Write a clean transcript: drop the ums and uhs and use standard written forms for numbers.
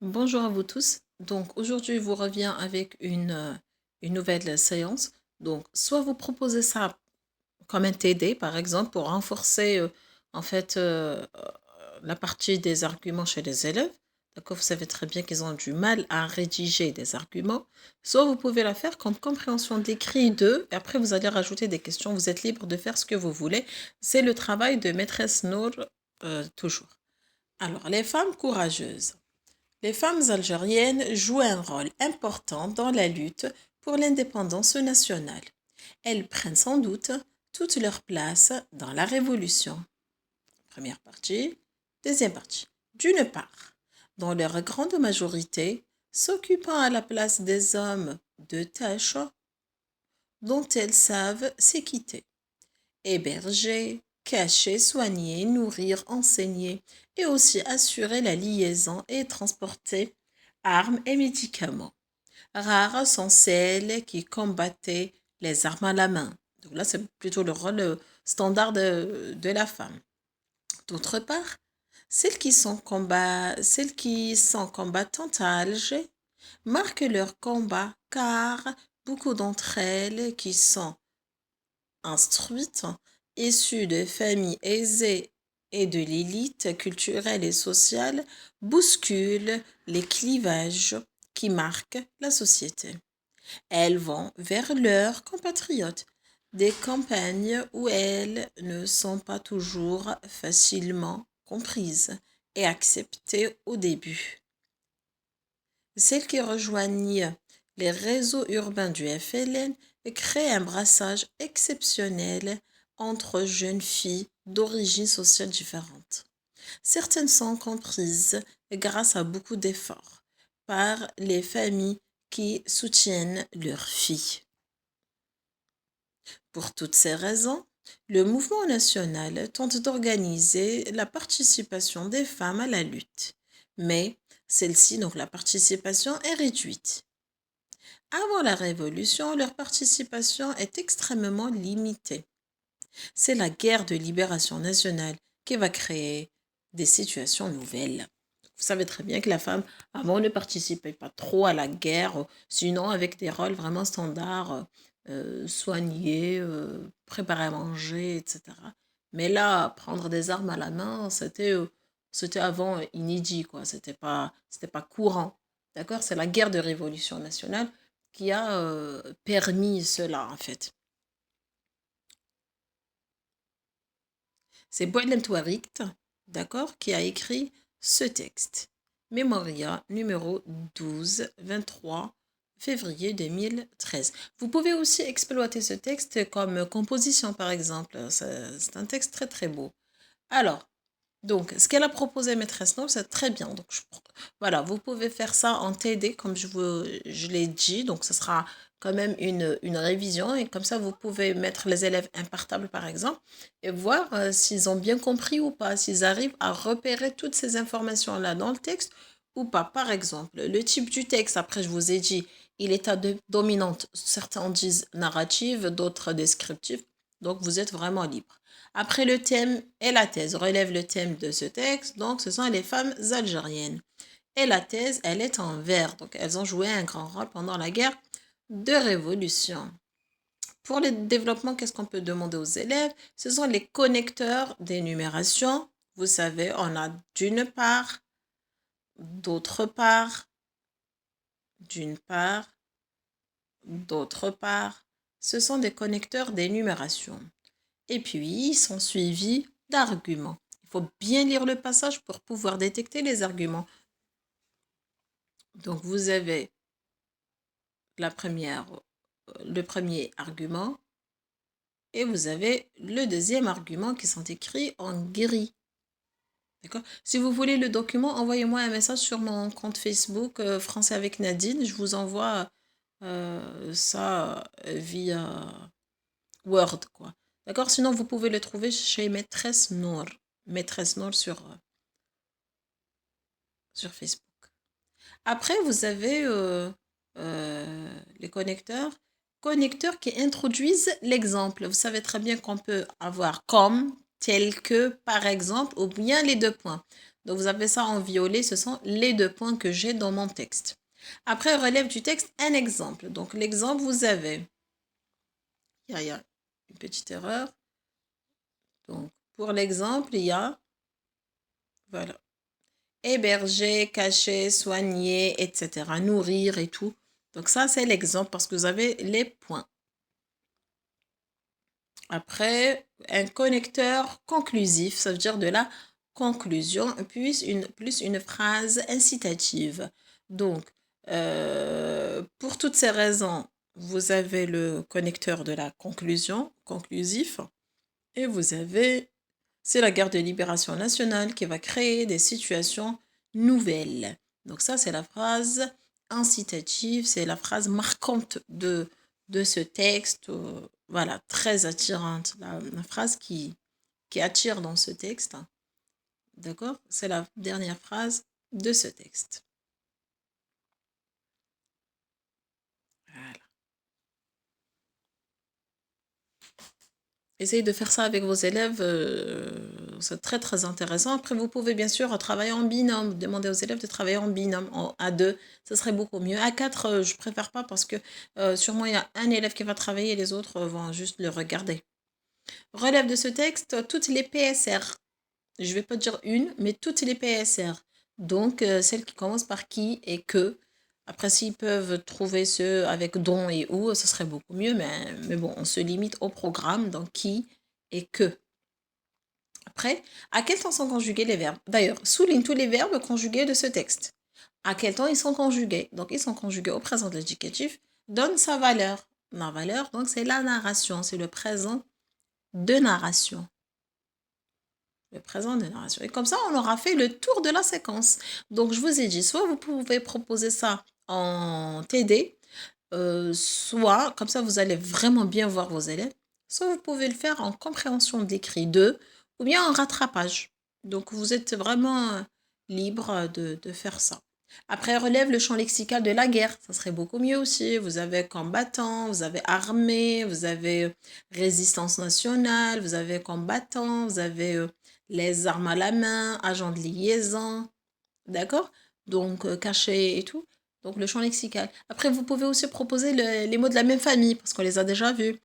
Bonjour à vous tous. Donc aujourd'hui, je vous reviens avec une nouvelle séance. Donc soit vous proposez ça comme un TD, par exemple, pour renforcer en fait la partie des arguments chez les élèves. D'accord, vous savez très bien qu'ils ont du mal à rédiger des arguments. Soit vous pouvez la faire comme compréhension d'écrit d'eux, et après vous allez rajouter des questions. Vous êtes libre de faire ce que vous voulez. C'est le travail de maîtresse Nour toujours. Alors, les femmes courageuses. Les femmes algériennes jouent un rôle important dans la lutte pour l'indépendance nationale. Elles prennent sans doute toute leur place dans la révolution. Première partie. Deuxième partie. D'une part, dans leur grande majorité, s'occupant à la place des hommes de tâches dont elles savent s'équitter. Héberger, cacher, soigner, nourrir, enseigner et aussi assurer la liaison et transporter armes et médicaments. Rares sont celles qui combattaient les armes à la main. Donc là, c'est plutôt le rôle standard de la femme. D'autre part, celles qui sont combattantes à Alger marquent leur combat car beaucoup d'entre elles qui sont instruites, issues de familles aisées et de l'élite culturelle et sociale, bousculent les clivages qui marquent la société. Elles vont vers leurs compatriotes, des campagnes où elles ne sont pas toujours facilement comprises et acceptées au début. Celles qui rejoignent les réseaux urbains du FLN créent un brassage exceptionnel entre jeunes filles d'origines sociales différentes. Certaines sont comprises grâce à beaucoup d'efforts par les familles qui soutiennent leurs filles. Pour toutes ces raisons, le mouvement national tente d'organiser la participation des femmes à la lutte. Mais celle-ci, donc la participation, est réduite. Avant la Révolution, leur participation est extrêmement limitée. C'est la guerre de libération nationale qui va créer des situations nouvelles. Vous savez très bien que la femme, avant, ne participait pas trop à la guerre, sinon avec des rôles vraiment standards, soigner, préparer à manger, etc. Mais là, prendre des armes à la main, c'était avant inédit, quoi. C'était pas courant. D'accord? C'est la guerre de révolution nationale qui a permis cela, en fait. C'est Boilen Touarict, d'accord, qui a écrit ce texte. Mémoria numéro 12, 23 février 2013. Vous pouvez aussi exploiter ce texte comme composition, par exemple. C'est un texte très très beau. Alors, donc, ce qu'elle a proposé, maîtresse Nour, c'est très bien. Donc, voilà, vous pouvez faire ça en TD, comme je l'ai dit. Donc, ce sera quand même une révision. Et comme ça, vous pouvez mettre les élèves impartables, par exemple, et voir s'ils ont bien compris ou pas, s'ils arrivent à repérer toutes ces informations-là dans le texte ou pas. Par exemple, le type du texte, après, je vous ai dit, il est à dominante. Certains disent narrative, d'autres descriptive. Donc, vous êtes vraiment libre. Après, le thème et la thèse relève le thème de ce texte, donc ce sont les femmes algériennes. Et la thèse, elle est en vers, donc elles ont joué un grand rôle pendant la guerre de révolution. Pour le développement, qu'est-ce qu'on peut demander aux élèves? Ce sont les connecteurs d'énumération. Vous savez, on a d'une part, d'autre part, d'une part, d'autre part. Ce sont des connecteurs d'énumération. Et puis, ils sont suivis d'arguments. Il faut bien lire le passage pour pouvoir détecter les arguments. Donc, vous avez le premier argument et vous avez le deuxième argument qui sont écrits en gris. D'accord? Si vous voulez le document, envoyez-moi un message sur mon compte Facebook Français avec Nadine. Je vous envoie ça via Word, quoi. D'accord? Sinon, vous pouvez le trouver chez Maîtresse Nour. Maîtresse Nour sur Facebook. Après, vous avez les connecteurs. Connecteurs qui introduisent l'exemple. Vous savez très bien qu'on peut avoir comme, tel que, par exemple, ou bien les deux points. Donc, vous avez ça en violet. Ce sont les 2 points que j'ai dans mon texte. Après, relève du texte un exemple. Donc, l'exemple, vous avez... Il y a une petite erreur. Donc, pour l'exemple, il y a... Voilà. Héberger, cacher, soigner, etc. Nourrir et tout. Donc, ça, c'est l'exemple parce que vous avez les points. Après, un connecteur conclusif, ça veut dire de la conclusion, plus une phrase incitative. Donc, pour toutes ces raisons, vous avez le connecteur de la conclusion, conclusif, et vous avez, c'est la guerre de libération nationale qui va créer des situations nouvelles. Donc ça, c'est la phrase incitative, c'est la phrase marquante de ce texte. Voilà, très attirante. La phrase qui attire dans ce texte. D'accord? C'est la dernière phrase de ce texte. Voilà. Essayez de faire ça avec vos élèves, c'est très très intéressant. Après, vous pouvez bien sûr travailler en binôme, demander aux élèves de travailler en binôme, à deux, ce serait beaucoup mieux. À quatre, je préfère pas parce que sûrement il y a un élève qui va travailler et les autres vont juste le regarder. Relève de ce texte toutes les PSR. Je vais pas dire une, mais toutes les PSR. Donc, celles qui commencent par qui et que. Après, s'ils peuvent trouver ceux avec dont et où, ce serait beaucoup mieux. Mais bon, on se limite au programme, donc qui et que. Après, à quel temps sont conjugués les verbes? D'ailleurs, souligne tous les verbes conjugués de ce texte. À quel temps ils sont conjugués? Donc, ils sont conjugués au présent de l'éducatif. Donne sa valeur. La valeur, donc, c'est la narration. C'est le présent de narration. Le présent de narration. Et comme ça, on aura fait le tour de la séquence. Donc, je vous ai dit, soit vous pouvez proposer ça en TD, soit, comme ça, vous allez vraiment bien voir vos élèves, soit vous pouvez le faire en compréhension d'écrit 2 ou bien en rattrapage. Donc, vous êtes vraiment libre de faire ça. Après, relève le champ lexical de la guerre. Ça serait beaucoup mieux aussi. Vous avez combattant, vous avez armée, vous avez résistance nationale, vous avez combattant, vous avez les armes à la main, agents de liaison, d'accord? Donc, caché et tout. Donc, le champ lexical. Après, vous pouvez aussi proposer les mots de la même famille, parce qu'on les a déjà vus.